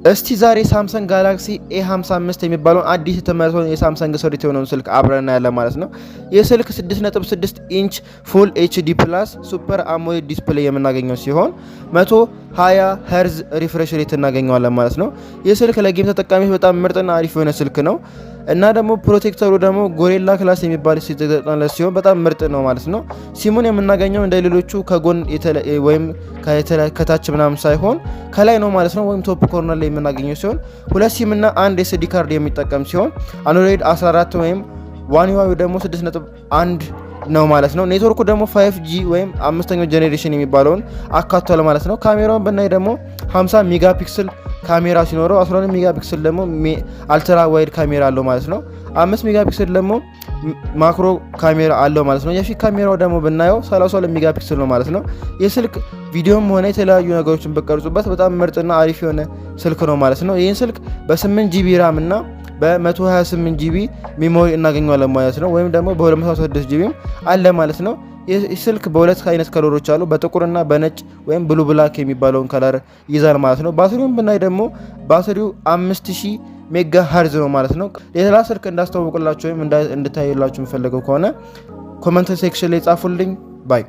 እስቲ ዛሬ ሳምሰንግ ጋላክሲ A55 የሚባለውን አዲስ የተመረተውን የሳምሰንግ ስሪት የሆነውን ስልክ አብረን እናያለን ማለት ነው። ይህ ስልክ 6.6 ኢንች ፉል ኤችዲ ፕላስ ሱፐር አሞሌድ ዲስፕሌይ የምናገኘው ሲሆን 120 ሄርዝ ሪፍሬሽ ሬት እናገኘዋለን ማለት ነው። ይህ ስልክ ለጌም ተጠቃሚዎች በጣም ምርጥና አሪፍ የሆነ ስልክ ነው እና ደግሞ ፕሮቴክተሩ ደግሞ ጎሪላ ክላስ የሚባል ሲተገጠመለት ሲሆን በጣም ምርጥ ነው ማለት ነው። ሲሙን የምናገኘው እንደ ሌሎቹ ከጎን ወይም ከታች ምናምን ሳይሆን ከላይ ነው ማለት ነው። ወይም ቶፕ ኮርነር ላይ የምናገኘው ሲሆን ሁለት ሲም እና አንድ ኤስዲ ካርድ የሚጠቀም ሲሆን አንድሮይድ 14 ወይም ዋን ዩአይ ደግሞ 6.1 ነው ማለት ነው። ኔትወርኩ ደግሞ 5G ወይም አምስተኛው ጄኔሬሽን የሚባለውን አካቷል ማለት ነው። ካሜራውን ብናይ ደግሞ 50 ሜጋፒክሰል ካሜራ ሲኖረው 12 ሜጋፒክሰል ደግሞ አልትራ ዋይድ ካሜራ አለው ማለት ነው። 5 ሜጋፒክሰል ደግሞ ማክሮ ካሜራ አለው ማለት ነው። የፊት ካሜራው ደግሞ ብናየው 32 ሜጋፒክሰል ነው ማለት ነው። የስልክ ቪዲዮም ሆነ የተለያዩ ነገሮችን በቀርጹበት በጣም ምርጥና አሪፍ የሆነ ስልክ ነው ማለት ነው። ይህን ስልክ በ8 ጂቢ ራም እና በ128 ጂቢ ሜሞሪ እናገኘዋለን ማለት ነው። ወይም ደግሞ በ256 ጂቢ አለ ማለት ነው። ይህ ስልክ በሁለት አይነት ከለሮች አሉ፣ በጥቁርና በነጭ ወይም ብሉ ብላክ የሚባለውን ከለር ይዛል ማለት ነው። ባትሪውን ብናይ ደግሞ ባትሪው 5000 ሜጋ ሀርዝ ነው ማለት ነው። ሌላ ስልክ እንዳስተዋወቅላችሁ ወይም እንድታይላችሁ የምፈልገው ከሆነ ኮመንት ሴክሽን ላይ ጻፉልኝ ባይ